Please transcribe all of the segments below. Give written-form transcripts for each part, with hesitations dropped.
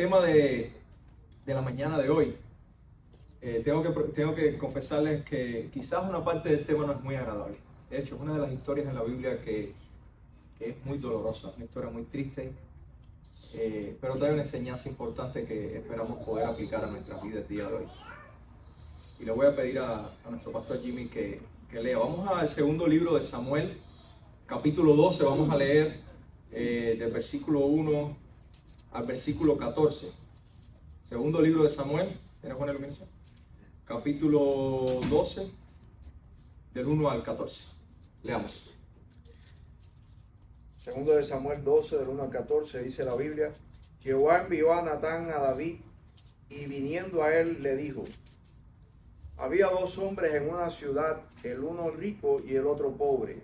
tema de la mañana de hoy, tengo que confesarles que quizás una parte del tema no es muy agradable. De hecho, es una de las historias en la Biblia que es muy dolorosa, una historia muy triste, pero trae una enseñanza importante que esperamos poder aplicar a nuestra vida el día de hoy. Y le voy a pedir a nuestro pastor Jimmy que lea. Vamos al segundo libro de Samuel, capítulo 12, vamos a leer del versículo 1 al versículo 14. Segundo libro de Samuel, ¿tienes buena iluminación? Capítulo 12, del 1 al 14. Leamos. Segundo de Samuel 12, del 1 al 14, dice la Biblia: Jehová envió a Natán a David, y viniendo a él le dijo: había dos hombres en una ciudad, el uno rico y el otro pobre.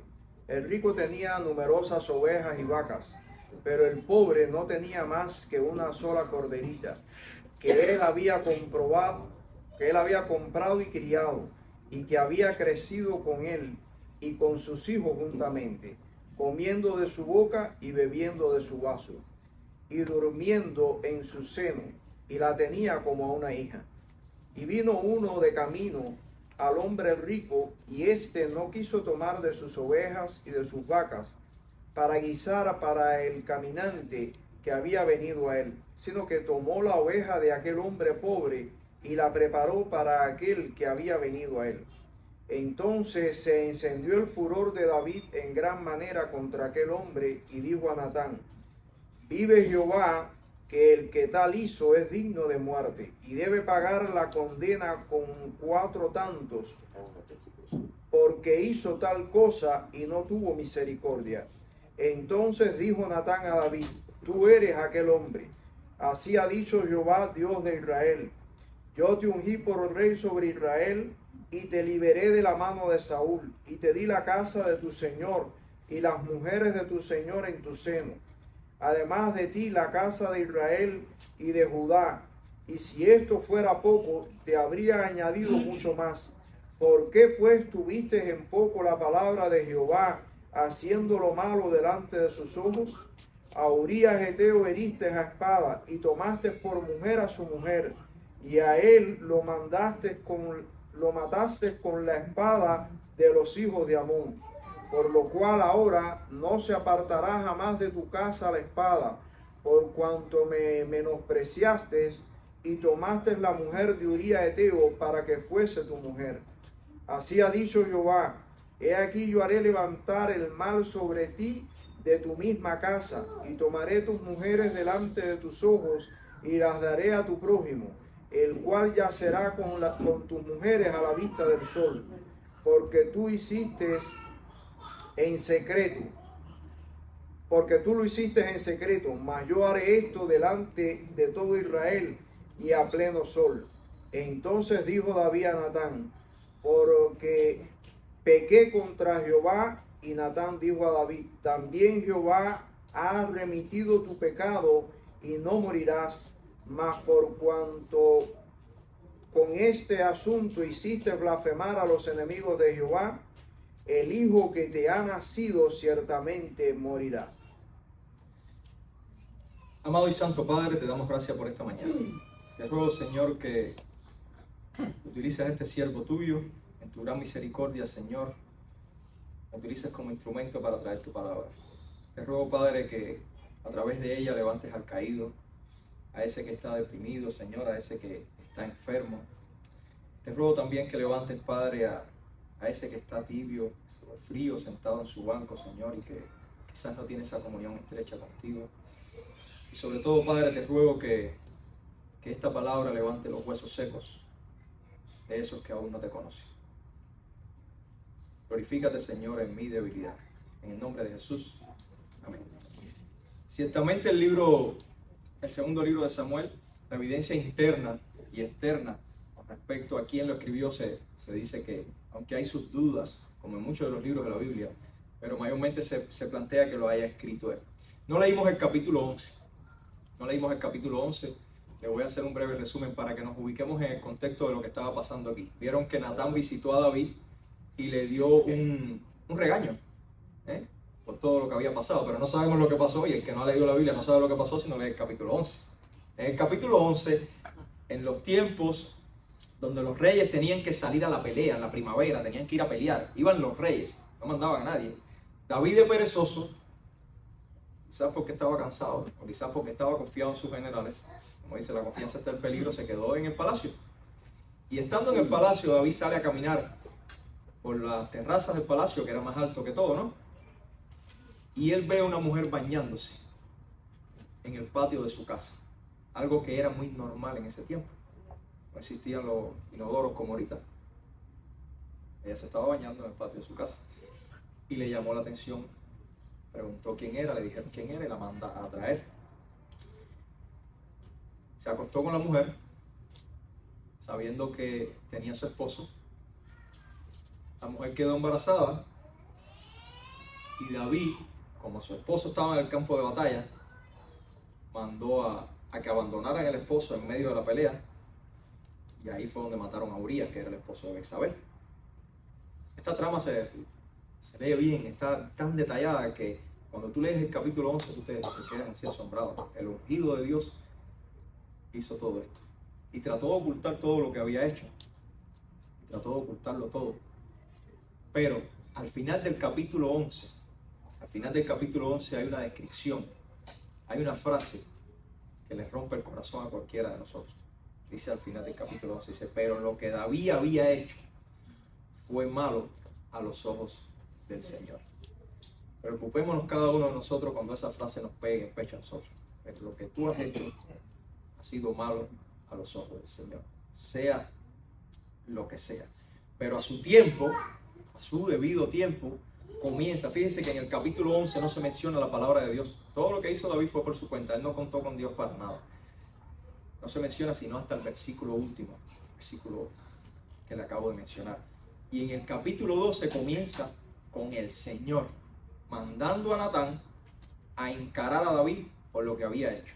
El rico tenía numerosas ovejas y vacas, pero el pobre no tenía más que una sola corderita, que él había comprado y criado, y que había crecido con él y con sus hijos juntamente, comiendo de su boca y bebiendo de su vaso, y durmiendo en su seno, y la tenía como a una hija. Y vino uno de camino al hombre rico, y éste no quiso tomar de sus ovejas y de sus vacas para guisar para el caminante que había venido a él, sino que tomó la oveja de aquel hombre pobre y la preparó para aquel que había venido a él. Entonces se encendió el furor de David en gran manera contra aquel hombre, y dijo a Natán: vive Jehová, que el que tal hizo es digno de muerte, y debe pagar la condena con 4 tantos, porque hizo tal cosa y no tuvo misericordia. Entonces dijo Natán a David: tú eres aquel hombre. Así ha dicho Jehová, Dios de Israel: yo te ungí por rey sobre Israel, y te liberé de la mano de Saúl, y te di la casa de tu señor y las mujeres de tu señor en tu seno. Además de ti la casa de Israel y de Judá, y si esto fuera poco, te habría añadido mucho más. ¿Por qué pues tuviste en poco la palabra de Jehová, haciendo lo malo delante de sus ojos? A Urías Heteo heriste a espada, y tomaste por mujer a su mujer, y a él lo mataste con la espada de los hijos de Amón. Por lo cual ahora no se apartará jamás de tu casa la espada, por cuanto me menospreciaste y tomaste la mujer de Urías Heteo para que fuese tu mujer. Así ha dicho Jehová: he aquí yo haré levantar el mal sobre ti de tu misma casa, y tomaré tus mujeres delante de tus ojos, y las daré a tu prójimo, el cual yacerá con tus mujeres a la vista del sol, porque tú hiciste en secreto, porque tú lo hiciste en secreto, mas yo haré esto delante de todo Israel y a pleno sol. Entonces dijo David a Natán: porque pequé contra Jehová. Y Natán dijo a David: también Jehová ha remitido tu pecado y no morirás, mas por cuanto con este asunto hiciste blasfemar a los enemigos de Jehová, el hijo que te ha nacido ciertamente morirá. Amado y santo Padre, te damos gracias por esta mañana. Te ruego, Señor, que utilices a este siervo tuyo en tu gran misericordia, Señor. Me utilices como instrumento para traer tu palabra. Te ruego, Padre, que a través de ella levantes al caído, a ese que está deprimido, Señor, a ese que está enfermo. Te ruego también que levantes, Padre, a ese que está tibio, frío, sentado en su banco, Señor, y que quizás no tiene esa comunión estrecha contigo. Y sobre todo, Padre, te ruego que esta palabra levante los huesos secos de esos que aún no te conocen. Glorifícate, Señor, en mi debilidad. En el nombre de Jesús. Amén. Ciertamente el segundo libro de Samuel, la evidencia interna y externa con respecto a quién lo escribió, se dice que, aunque hay sus dudas, como en muchos de los libros de la Biblia, pero mayormente se plantea que lo haya escrito él. No leímos el capítulo 11. Le voy a hacer un breve resumen para que nos ubiquemos en el contexto de lo que estaba pasando aquí. Vieron que Natán visitó a David y le dio un regaño por todo lo que había pasado, pero no sabemos lo que pasó, y el que no ha leído la Biblia no sabe lo que pasó si no lee el capítulo 11. En el capítulo 11, en los tiempos donde los reyes tenían que salir a la pelea, en la primavera, tenían que ir a pelear, iban los reyes, no mandaban a nadie. David de perezoso, quizás porque estaba cansado, o quizás porque estaba confiado en sus generales, como dice, la confianza está en peligro, se quedó en el palacio. Y estando en el palacio, David sale a caminar por las terrazas del palacio, que era más alto que todo, ¿no? Y él ve a una mujer bañándose en el patio de su casa, algo que era muy normal en ese tiempo. No existían los inodoros como ahorita. Ella se estaba bañando en el patio de su casa y le llamó la atención. Preguntó quién era, le dijeron quién era y la manda a traer. Se acostó con la mujer, sabiendo que tenía a su esposo. La mujer quedó embarazada y David, como su esposo estaba en el campo de batalla, mandó a que abandonaran al esposo en medio de la pelea, y ahí fue donde mataron a Urías, que era el esposo de Betsabé. Esta trama se lee bien, está tan detallada que cuando tú lees el capítulo 11 tú te quedas así asombrado. El ungido de Dios hizo todo esto y trató de ocultar todo lo que había hecho, trató de ocultarlo todo, pero al final del capítulo 11 hay una descripción, hay una frase que le rompe el corazón a cualquiera de nosotros. Dice al final del capítulo 11, dice, pero lo que David había hecho fue malo a los ojos del Señor. Preocupémonos cada uno de nosotros cuando esa frase nos pegue en el pecho a nosotros. Pero lo que tú has hecho ha sido malo a los ojos del Señor, sea lo que sea. Pero a su tiempo, a su debido tiempo, comienza. Fíjense que en el capítulo 11 no se menciona la palabra de Dios. Todo lo que hizo David fue por su cuenta. Él no contó con Dios para nada. No se menciona sino hasta el versículo último, versículo que le acabo de mencionar. Y en el capítulo 12 comienza con el Señor mandando a Natán a encarar a David por lo que había hecho.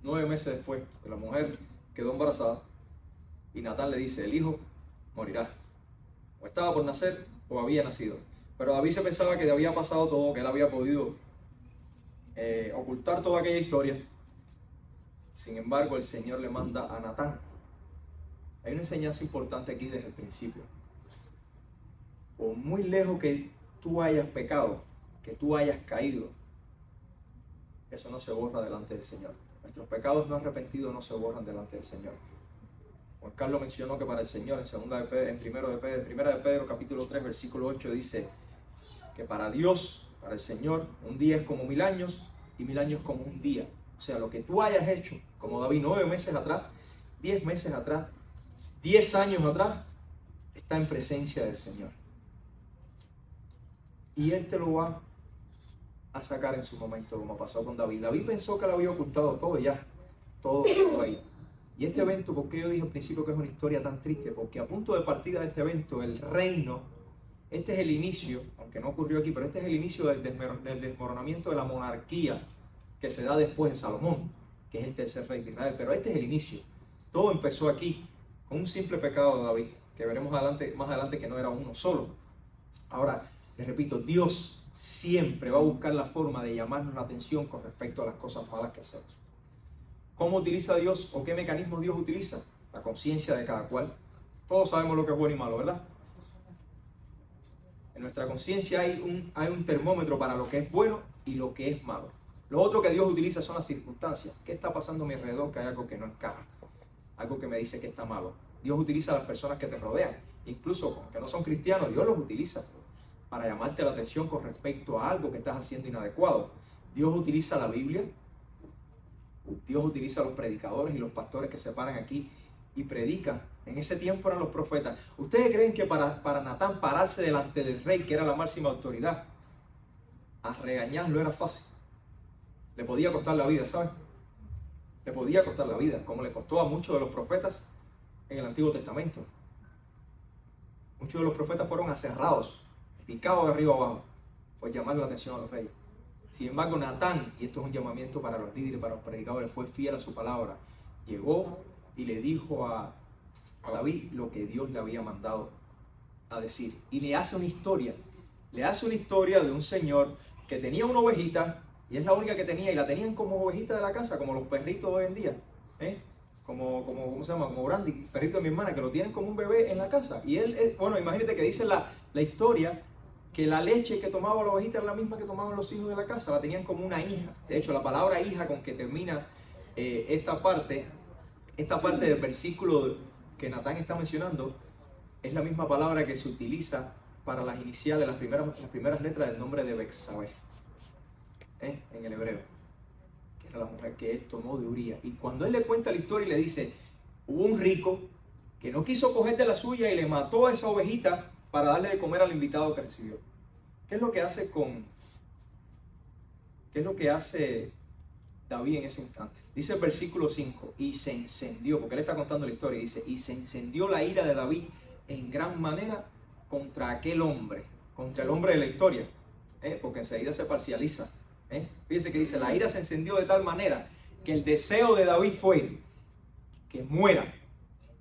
9 meses después, la mujer quedó embarazada y Natán le dice, el hijo morirá. O estaba por nacer o había nacido. Pero David se pensaba que le había pasado todo, que él había podido ocultar toda aquella historia. Sin embargo, el Señor le manda a Natán. Hay una enseñanza importante aquí desde el principio. Por muy lejos que tú hayas pecado, que tú hayas caído, eso no se borra delante del Señor. Nuestros pecados no arrepentidos no se borran delante del Señor. Juan Carlos mencionó que para el Señor, en primera de Pedro capítulo 3, versículo 8, dice que para Dios, para el Señor, un día es como 1000 años y 1000 años como un día. O sea, lo que tú hayas hecho, como David, 9 meses atrás, 10 meses atrás, 10 años atrás, está en presencia del Señor. Y Él te lo va a sacar en su momento, como pasó con David. David pensó que lo había ocultado todo ya, todo ahí. Y este evento, ¿por qué yo dije al principio que es una historia tan triste? Porque a punto de partida de este evento, el reino, este es el inicio, aunque no ocurrió aquí, pero este es el inicio del desmoronamiento de la monarquía que se da después de Salomón, que es el tercer rey de Israel. Pero este es el inicio. Todo empezó aquí, con un simple pecado de David, que veremos más adelante que no era uno solo. Ahora, les repito, Dios siempre va a buscar la forma de llamarnos la atención con respecto a las cosas malas que hacemos. ¿Cómo utiliza Dios o qué mecanismo Dios utiliza? La conciencia de cada cual. Todos sabemos lo que es bueno y malo, ¿verdad? En nuestra conciencia hay un termómetro para lo que es bueno y lo que es malo. Lo otro que Dios utiliza son las circunstancias. ¿Qué está pasando a mi alrededor? Que hay algo que no encaja, algo que me dice que está malo. Dios utiliza a las personas que te rodean, incluso aunque no son cristianos, Dios los utiliza para llamarte la atención con respecto a algo que estás haciendo inadecuado. Dios utiliza la Biblia, Dios utiliza a los predicadores y los pastores que se paran aquí y predican. En ese tiempo eran los profetas. ¿Ustedes creen que para Natán pararse delante del rey, que era la máxima autoridad, a regañarlo era fácil? Le podía costar la vida, ¿saben? Le podía costar la vida, como le costó a muchos de los profetas en el Antiguo Testamento. Muchos de los profetas fueron aserrados, picados de arriba abajo, por llamar la atención a los reyes. Sin embargo, Natán, y esto es un llamamiento para los líderes, para los predicadores, fue fiel a su palabra. Llegó y le dijo a David lo que Dios le había mandado a decir. Y le hace una historia de un señor que tenía una ovejita Y es la única que tenía, y la tenían como ovejita de la casa, como los perritos hoy en día, ¿eh? ¿Cómo se llama? Como Brandy, perrito de mi hermana, que lo tienen como un bebé en la casa. Y él, bueno, imagínate que dice la historia que la leche que tomaba la ovejita era la misma que tomaban los hijos de la casa, la tenían como una hija. De hecho, la palabra hija con que termina esta parte del versículo que Natán está mencionando, es la misma palabra que se utiliza para las iniciales, las primeras letras del nombre de Betsabé, en el hebreo, que era la mujer que él tomó de Uría. Y cuando él le cuenta la historia y le dice, hubo un rico que no quiso coger de la suya y le mató a esa ovejita para darle de comer al invitado que recibió. ¿Qué es lo que hace David en ese instante? Dice el versículo 5, y se encendió, porque él está contando la historia, dice, y se encendió la ira de David en gran manera contra aquel hombre, contra el hombre de la historia, porque enseguida se parcializa. Fíjense que dice, la ira se encendió de tal manera que el deseo de David fue que muera,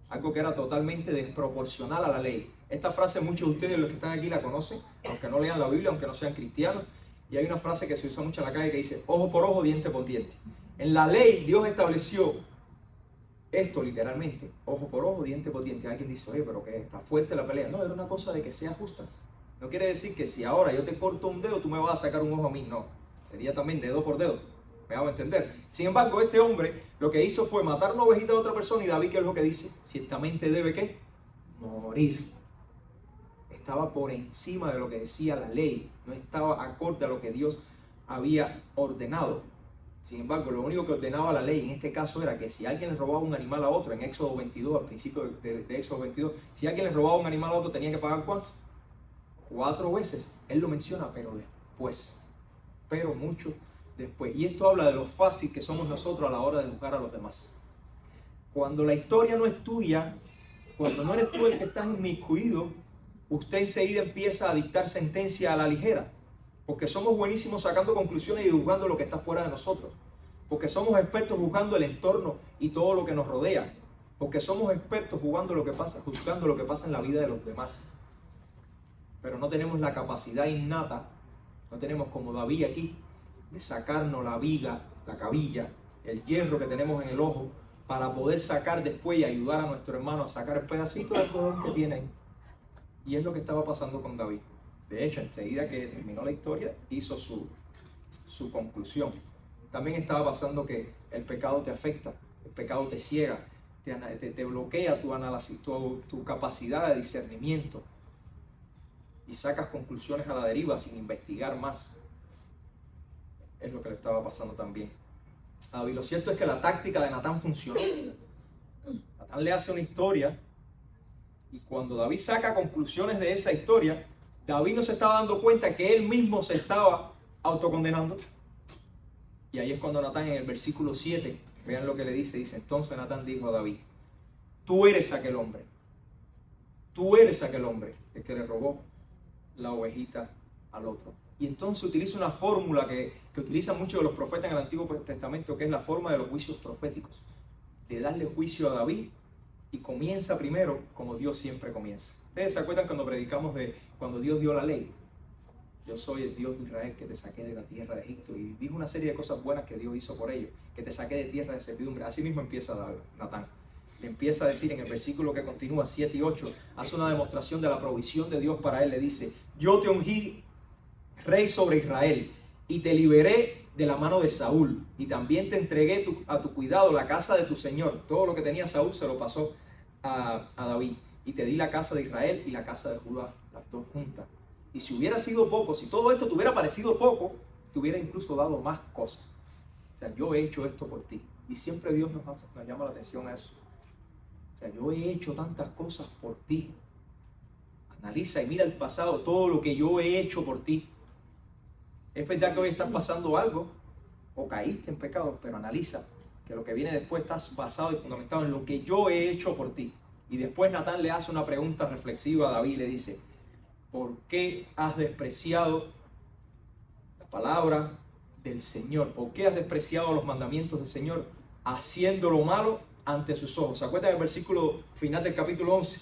algo que era totalmente desproporcional a la ley. Esta frase muchos de ustedes, los que están aquí, la conocen, aunque no lean la Biblia, aunque no sean cristianos. Y hay una frase que se usa mucho en la calle que dice, ojo por ojo, diente por diente. En la ley Dios estableció esto literalmente, ojo por ojo, diente por diente. Hay quien dice, oye, pero que está fuerte la pelea. No, era una cosa de que sea justa. No quiere decir que si ahora yo te corto un dedo, tú me vas a sacar un ojo a mí. No, sería también dedo por dedo. Me hago entender. Sin embargo, este hombre lo que hizo fue matar una ovejita de otra persona, y David, ¿qué es lo que dice? Ciertamente debe, ¿qué? Morir. Estaba por encima de lo que decía la ley, no estaba acorde a lo que Dios había ordenado. Sin embargo, lo único que ordenaba la ley en este caso era que si alguien le robaba un animal a otro, en Éxodo 22, al principio de Éxodo 22, si alguien le robaba un animal a otro, tenía que pagar ¿cuánto? 4 veces. Él lo menciona, pero después, pero mucho después. Y esto habla de lo fácil que somos nosotros a la hora de juzgar a los demás. Cuando la historia no es tuya, cuando no eres tú el que estás inmiscuido, usted enseguida empieza a dictar sentencia a la ligera, porque somos buenísimos sacando conclusiones y juzgando lo que está fuera de nosotros, porque somos expertos juzgando el entorno y todo lo que nos rodea, porque somos expertos juzgando lo que pasa en la vida de los demás. Pero no tenemos la capacidad innata, no tenemos como David aquí, de sacarnos la viga, la cabilla, el hierro que tenemos en el ojo, para poder sacar después y ayudar a nuestro hermano a sacar el pedacito de algodón que tiene ahí. Y es lo que estaba pasando con David. De hecho, enseguida que terminó la historia, hizo su conclusión. También estaba pasando que el pecado te afecta, el pecado te ciega, te bloquea tu análisis, tu capacidad de discernimiento. Y sacas conclusiones a la deriva sin investigar más. Es lo que le estaba pasando también a David. Lo cierto es que la táctica de Natán funcionó. Natán le hace una historia, y cuando David saca conclusiones de esa historia, David no se estaba dando cuenta que él mismo se estaba autocondenando. Y ahí es cuando Natán, en el versículo 7, vean lo que le dice, entonces Natán dijo a David, tú eres aquel hombre, el que le robó la ovejita al otro. Y entonces utiliza una fórmula que utilizan muchos de los profetas en el Antiguo Testamento, que es la forma de los juicios proféticos, de darle juicio a David, y comienza primero como Dios siempre comienza. ¿Ustedes se acuerdan cuando predicamos de cuando Dios dio la ley? Yo soy el Dios de Israel que te saqué de la tierra de Egipto, y dijo una serie de cosas buenas que Dios hizo por ellos, que te saqué de tierra de servidumbre. Así mismo empieza Natán. Le empieza a decir en el versículo que continúa, 7 y 8, hace una demostración de la provisión de Dios para él. Le dice, yo te ungí rey sobre Israel y te liberé de la mano de Saúl, y también te entregué a tu cuidado la casa de tu señor. Todo lo que tenía Saúl se lo pasó a David, y te di la casa de Israel y la casa de Judá, las dos juntas. Y si hubiera sido poco, si todo esto te hubiera parecido poco, te hubiera incluso dado más cosas. O sea, yo he hecho esto por ti. Y siempre Dios nos llama la atención a eso. O sea, yo he hecho tantas cosas por ti. Analiza y mira el pasado, todo lo que yo he hecho por ti. Es verdad que hoy estás pasando algo, o caíste en pecado, pero analiza que lo que viene después está basado y fundamentado en lo que yo he hecho por ti. Y después Natán le hace una pregunta reflexiva a David y le dice, ¿por qué has despreciado la palabra del Señor? ¿Por qué has despreciado los mandamientos del Señor, haciendo lo malo ante sus ojos? ¿Se acuerdan del versículo final del capítulo 11?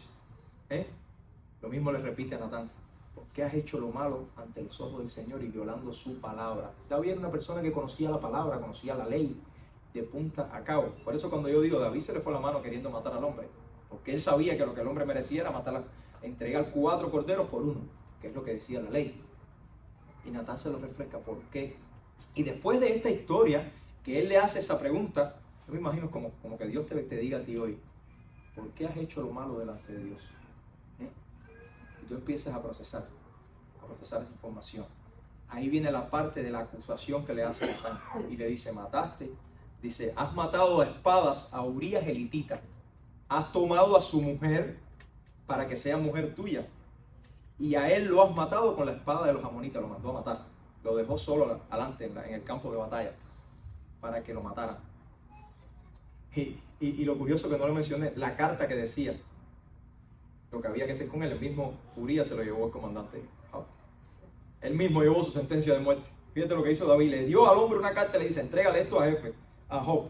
Lo mismo le repite a Natán. ¿Por qué has hecho lo malo ante los ojos del Señor y violando su palabra. David era una persona que conocía la palabra, conocía la ley de punta a cabo. Por eso cuando yo digo, David se le fue la mano queriendo matar al hombre, porque él sabía que lo que el hombre merecía era matar, entregar 4 corderos por 1, que es lo que decía la ley. Y Natán se lo refresca, ¿por qué? Y después de esta historia, que él le hace esa pregunta, yo me imagino como que Dios te diga a ti hoy, ¿por qué has hecho lo malo delante de Dios? Y tú empiezas a procesar esa información. Ahí viene la parte de la acusación que le hace Natán. Y le dice, mataste. Dice, has matado a espadas a Urías elitita. Has tomado a su mujer para que sea mujer tuya. Y a él lo has matado con la espada de los amonitas. Lo mandó a matar. Lo dejó solo adelante en el campo de batalla para que lo mataran. Y lo curioso que no lo mencioné, la carta que decía lo que había que hacer con él, el mismo Urías se lo llevó el comandante. Él mismo llevó su sentencia de muerte. Fíjate lo que hizo David. Le dio al hombre una carta y le dice, entrégale esto a Job.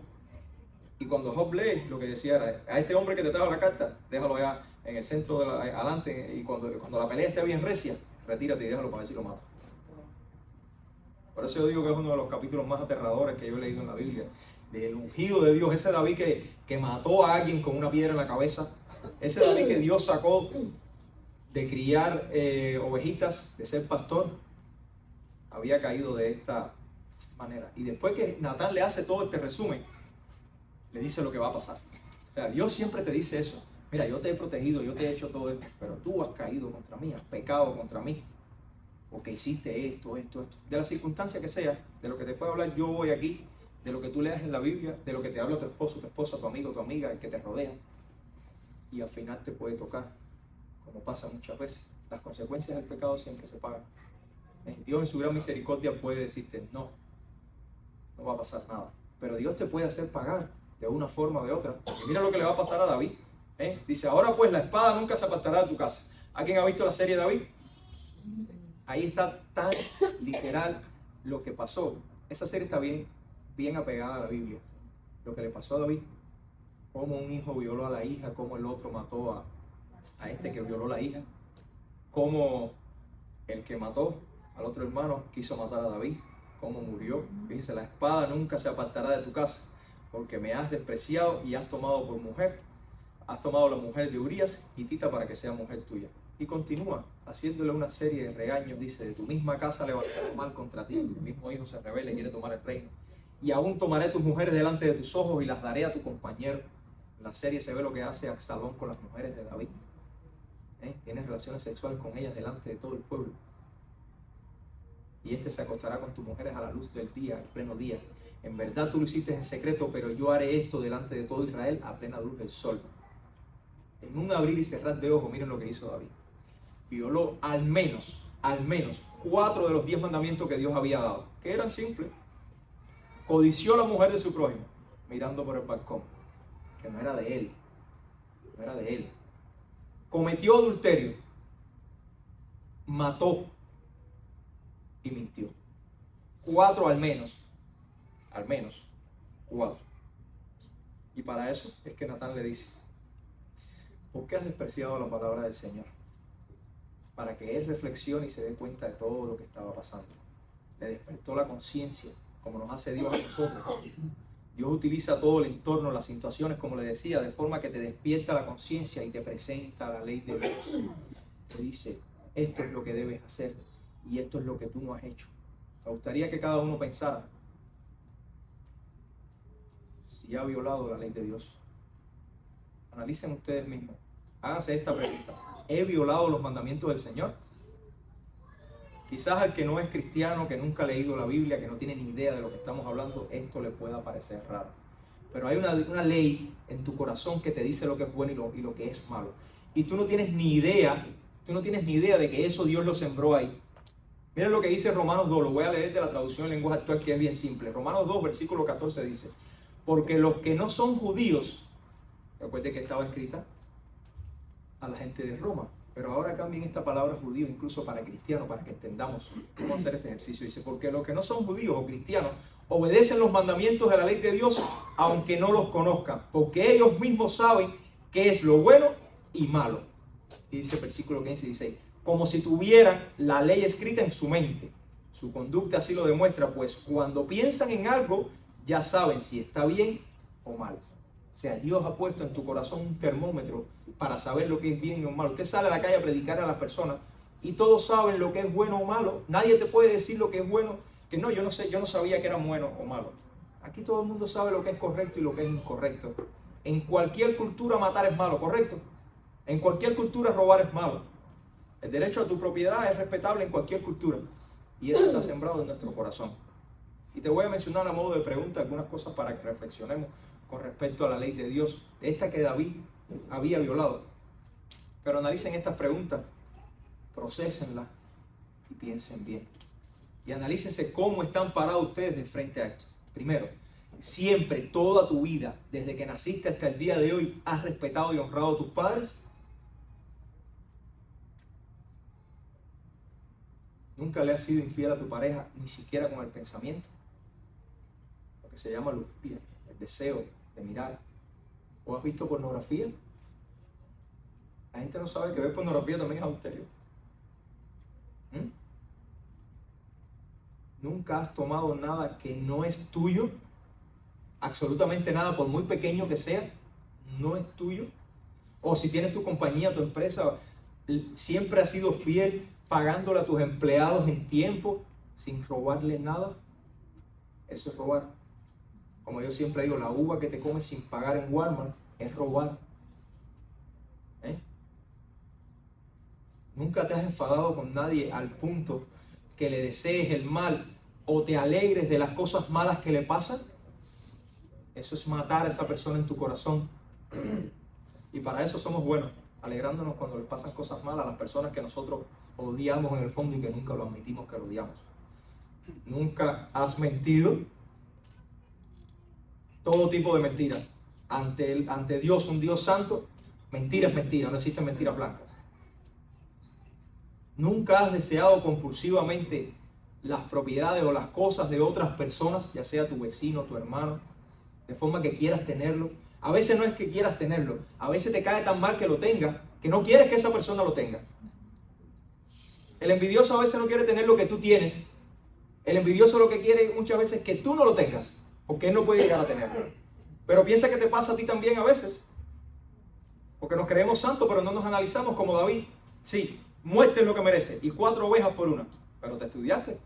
Y cuando Job lee, lo que decía era, a este hombre que te trajo la carta, déjalo allá en el centro de adelante, y cuando la pelea esté bien recia, retírate y déjalo para ver si lo mata. Por eso yo digo que es uno de los capítulos más aterradores que yo he leído en la Biblia. Del ungido de Dios, ese David que mató a alguien con una piedra en la cabeza. Ese David que Dios sacó de criar ovejitas, de ser pastor, había caído de esta manera. Y después que Natán le hace todo este resumen, le dice lo que va a pasar. O sea, Dios siempre te dice eso. Mira, yo te he protegido, yo te he hecho todo esto, pero tú has caído contra mí, has pecado contra mí, porque hiciste esto. De la circunstancia que sea, de lo que te puedo hablar yo hoy aquí, de lo que tú leas en la Biblia, de lo que te habla tu esposo, tu esposa, tu amigo, tu amiga, el que te rodea. Y al final te puede tocar, como pasa muchas veces. Las consecuencias del pecado siempre se pagan. Dios en su gran misericordia puede decirte, no va a pasar nada. Pero Dios te puede hacer pagar de una forma o de otra. Y mira lo que le va a pasar a David. Dice, ahora pues la espada nunca se apartará de tu casa. ¿Alguien ha visto la serie de David? Ahí está tan literal lo que pasó. Esa serie está bien apegada a la Biblia. Lo que le pasó a David, cómo un hijo violó a la hija, cómo el otro mató a este que violó a la hija, cómo el que mató al otro hermano quiso matar a David, cómo murió. Dice, la espada nunca se apartará de tu casa, porque me has despreciado y has tomado por mujer, has tomado la mujer de Urías hitita para que sea mujer tuya. Y continúa haciéndole una serie de regaños. Dice, de tu misma casa levantaré mal contra ti, el mismo hijo se rebela y quiere tomar el reino. Y aún tomaré tus mujeres delante de tus ojos y las daré a tu compañero. En la serie se ve lo que hace Absalón con las mujeres de David. Tiene relaciones sexuales con ellas delante de todo el pueblo. Y este se acostará con tus mujeres a la luz del día, al pleno día. En verdad tú lo hiciste en secreto, pero yo haré esto delante de todo Israel a plena luz del sol. En un abrir y cerrar de ojos, miren lo que hizo David. Violó al menos 4 de los 10 mandamientos que Dios había dado, que eran simples. Codició a la mujer de su prójimo, mirando por el balcón, que no era de él, Cometió adulterio, mató y mintió. 4 al menos 4. Y para eso es que Natán le dice, ¿por qué has despreciado la palabra del Señor? Para que él reflexione y se dé cuenta de todo lo que estaba pasando. Le despertó la conciencia, como nos hace Dios a nosotros. Dios utiliza todo el entorno, las situaciones, como le decía, de forma que te despierta la conciencia y te presenta la ley de Dios. Te dice, esto es lo que debes hacer y esto es lo que tú no has hecho. Me gustaría que cada uno pensara si ha violado la ley de Dios. Analicen ustedes mismos. Háganse esta pregunta. ¿He violado los mandamientos del Señor? Quizás al que no es cristiano, que nunca ha leído la Biblia, que no tiene ni idea de lo que estamos hablando, esto le pueda parecer raro. Pero hay una ley en tu corazón que te dice lo que es bueno y lo que es malo. Y tú no tienes ni idea de que eso Dios lo sembró ahí. Miren lo que dice Romanos 2, lo voy a leer de la traducción en lenguaje actual, que es bien simple. Romanos 2, versículo 14 dice, porque los que no son judíos, recuerde que estaba escrita a la gente de Roma, pero ahora cambien esta palabra judío incluso para cristiano, para que entendamos cómo hacer este ejercicio. Dice, porque los que no son judíos o cristianos obedecen los mandamientos de la ley de Dios, aunque no los conozcan, porque ellos mismos saben qué es lo bueno y malo. Y dice el versículo 15, dice, como si tuvieran la ley escrita en su mente. Su conducta así lo demuestra, pues cuando piensan en algo, ya saben si está bien o mal. O sea, Dios ha puesto en tu corazón un termómetro para saber lo que es bien o malo. Usted sale a la calle a predicar a las personas y todos saben lo que es bueno o malo. Nadie te puede decir lo que es bueno, que no, yo no sé, yo no sabía que era bueno o malo. Aquí todo el mundo sabe lo que es correcto y lo que es incorrecto. En cualquier cultura matar es malo, ¿correcto? En cualquier cultura robar es malo. El derecho a tu propiedad es respetable en cualquier cultura. Y eso está sembrado en nuestro corazón. Y te voy a mencionar a modo de pregunta algunas cosas para que reflexionemos con respecto a la ley de Dios, esta que David había violado. Pero analicen estas preguntas, prosésenlas y piensen bien. Y analícense cómo están parados ustedes de frente a esto. Primero, siempre, toda tu vida, desde que naciste hasta el día de hoy, ¿has respetado y honrado a tus padres? ¿Nunca le has sido infiel a tu pareja, ni siquiera con el pensamiento? Lo que se llama lujuria, el deseo de mirar. ¿O has visto pornografía? La gente no sabe que ver pornografía también es adulterio. ¿Nunca has tomado nada que no es tuyo? Absolutamente nada, por muy pequeño que sea, no es tuyo. O si tienes tu compañía, tu empresa, siempre has sido fiel pagándole a tus empleados en tiempo, sin robarle nada. Eso es robar. Como yo siempre digo, la uva que te comes sin pagar en Walmart es robar. Nunca te has enfadado con nadie al punto que le desees el mal o te alegres de las cosas malas que le pasan. Eso es matar a esa persona en tu corazón. Y para eso somos buenos, alegrándonos cuando le pasan cosas malas a las personas que nosotros odiamos en el fondo y que nunca lo admitimos que lo odiamos. Nunca has mentido. Todo tipo de mentira. Ante Dios, un Dios santo, mentira es mentira, no existen mentiras blancas. Nunca has deseado compulsivamente las propiedades o las cosas de otras personas, ya sea tu vecino, tu hermano, de forma que quieras tenerlo. A veces no es que quieras tenerlo, a veces te cae tan mal que lo tenga, que no quieres que esa persona lo tenga. El envidioso a veces no quiere tener lo que tú tienes. El envidioso lo que quiere muchas veces es que tú no lo tengas, porque él no puede llegar a tenerlo. Pero piensa que te pasa a ti también a veces, porque nos creemos santos, pero no nos analizamos como David. Sí, muerte es lo que merece, y 4 ovejas por una. Pero te estudiaste,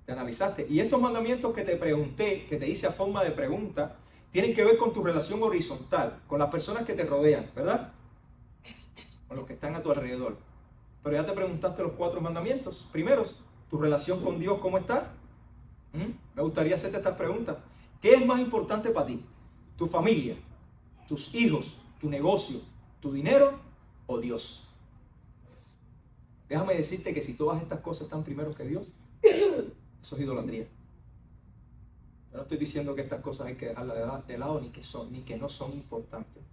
te analizaste. Y estos mandamientos que te pregunté, que te hice a forma de pregunta, tienen que ver con tu relación horizontal, con las personas que te rodean, ¿verdad? Con los que están a tu alrededor. Pero ya te preguntaste los 4 mandamientos. Primeros, tu relación con Dios, ¿cómo está? Me gustaría hacerte estas preguntas. ¿Qué es más importante para ti? ¿Tu familia, tus hijos, tu negocio, tu dinero o Dios? Déjame decirte que si todas estas cosas están primero que Dios, eso es idolatría. Yo no estoy diciendo que estas cosas hay que dejarlas de lado, ni que no son importantes.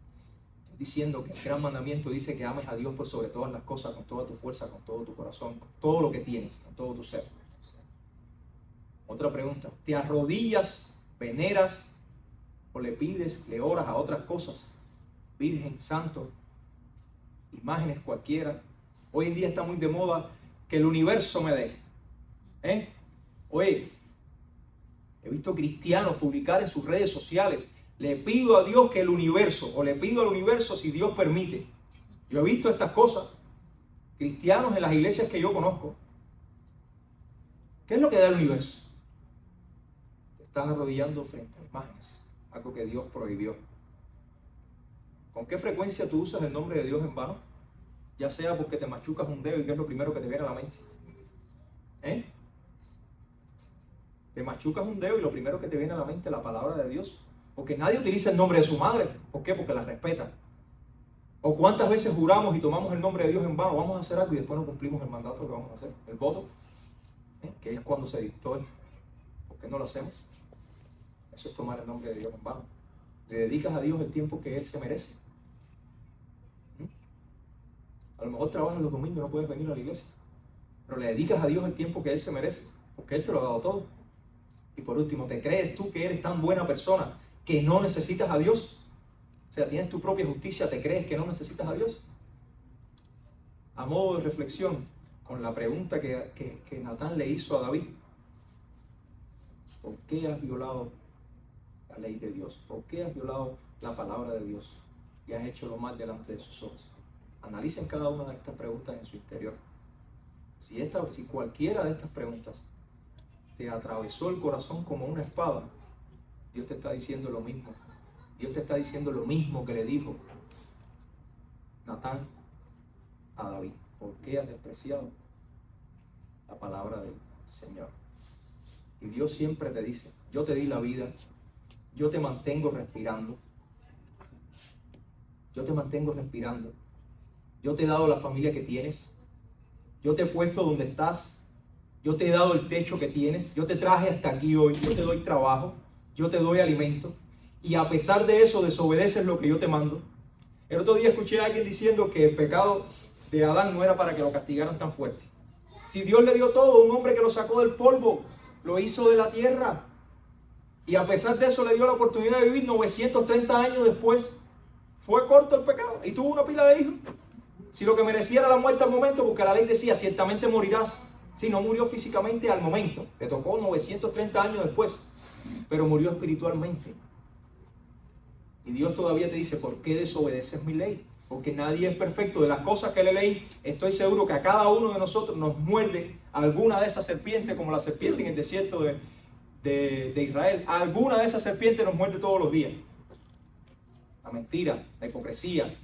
Estoy diciendo que el gran mandamiento dice que ames a Dios por sobre todas las cosas, con toda tu fuerza, con todo tu corazón, con todo lo que tienes, con todo tu ser. Otra pregunta, ¿te arrodillas, veneras o le pides, le oras a otras cosas? Virgen, santo, imágenes cualquiera. Hoy en día está muy de moda que el universo me dé. Oye, he visto cristianos publicar en sus redes sociales, le pido a Dios que el universo, o le pido al universo si Dios permite. Yo he visto estas cosas, cristianos en las iglesias que yo conozco. ¿Qué es lo que da el universo? Te estás arrodillando frente a imágenes, algo que Dios prohibió. ¿Con qué frecuencia tú usas el nombre de Dios en vano? Ya sea porque te machucas un dedo y que es lo primero que te viene a la mente. Te machucas un dedo y lo primero que te viene a la mente es la palabra de Dios. Porque nadie utiliza el nombre de su madre. ¿Por qué? Porque la respeta. O cuántas veces juramos y tomamos el nombre de Dios en vano, vamos a hacer algo y después no cumplimos el mandato que vamos a hacer. El voto, que es cuando se dictó esto. ¿Por qué no lo hacemos? Eso es tomar el nombre de Dios en vano. Le dedicas a Dios el tiempo que Él se merece. A lo mejor trabajas los domingos y no puedes venir a la iglesia, pero le dedicas a Dios el tiempo que Él se merece, porque Él te lo ha dado todo. Y por último, ¿te crees tú que eres tan buena persona que no necesitas a Dios? O sea, tienes tu propia justicia, ¿te crees que no necesitas a Dios? a modo de reflexión con la pregunta que Natán le hizo a David. ¿Por qué has violado la ley de Dios? ¿Por qué has violado la palabra de Dios y has hecho lo mal delante de sus ojos? Analicen cada una de estas preguntas en su interior. Si cualquiera de estas preguntas te atravesó el corazón como una espada, Dios te está diciendo lo mismo. Dios te está diciendo lo mismo que le dijo Natán a David. ¿Por qué has despreciado la palabra del Señor? Y Dios siempre te dice: yo te di la vida, yo te mantengo respirando, yo te mantengo respirando, yo te he dado la familia que tienes, yo te he puesto donde estás, yo te he dado el techo que tienes, yo te traje hasta aquí hoy, yo te doy trabajo, yo te doy alimento, y a pesar de eso desobedeces lo que yo te mando. El otro día escuché a alguien diciendo que el pecado de Adán no era para que lo castigaran tan fuerte. Si Dios le dio todo, un hombre que lo sacó del polvo, lo hizo de la tierra, y a pesar de eso le dio la oportunidad de vivir 930 años después. Fue corto el pecado y tuvo una pila de hijos. Si lo que merecía era la muerte al momento, porque la ley decía: ciertamente morirás. Si no murió físicamente al momento, le tocó 930 años después, pero murió espiritualmente. Y Dios todavía te dice: ¿por qué desobedeces mi ley? Porque nadie es perfecto. De las cosas que le leí, estoy seguro que a cada uno de nosotros nos muerde alguna de esas serpientes, como la serpiente en el desierto de Israel. Alguna de esas serpientes nos muerde todos los días. La mentira, la hipocresía,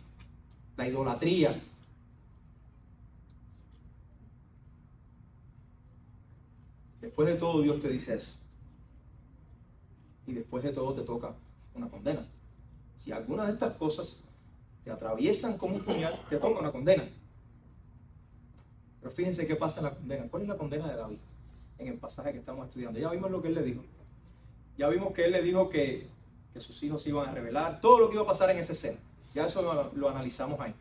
la idolatría. Después de todo, Dios te dice eso. Y después de todo te toca una condena. Si alguna de estas cosas te atraviesan como un puñal, te toca una condena. Pero fíjense qué pasa en la condena. ¿Cuál es la condena de David? En el pasaje que estamos estudiando. Ya vimos lo que él le dijo. Ya vimos que él le dijo que sus hijos se iban a rebelar. Todo lo que iba a pasar en esa escena. Ya eso lo analizamos ahí.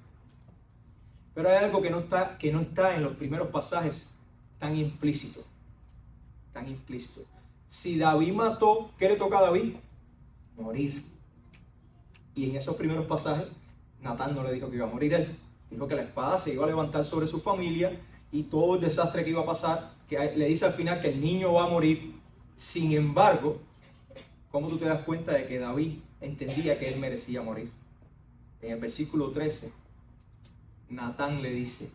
Pero hay algo que no está en los primeros pasajes tan implícito. Tan implícito. Si David mató, ¿qué le toca a David? Morir. Y en esos primeros pasajes, Natán no le dijo que iba a morir él. Dijo que la espada se iba a levantar sobre su familia y todo el desastre que iba a pasar, que le dice al final que el niño va a morir. Sin embargo, ¿cómo tú te das cuenta de que David entendía que él merecía morir? En el versículo 13, Natán le dice: